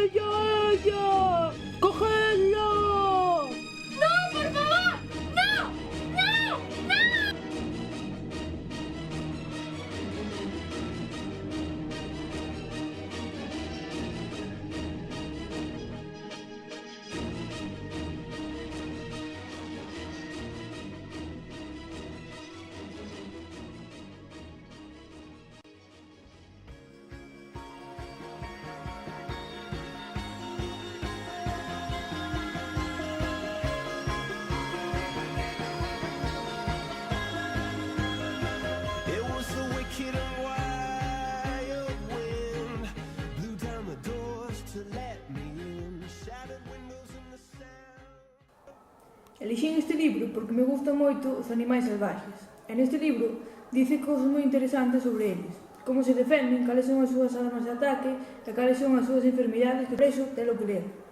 ¡Ella, ella! ¡Cogedlo! ¡No, por favor! ¡No! ¡No! ¡No! It was the wicked and wild wind blew down the doors to let me in, shattered windows and the sound. Elixín este libro porque me gustan moito os animais salvaxes. E neste libro dice cousas moi interesantes sobre eles, como se defenden, cales son as súas armas de ataque e cales son as súas enfermidades, que por iso telo que ler.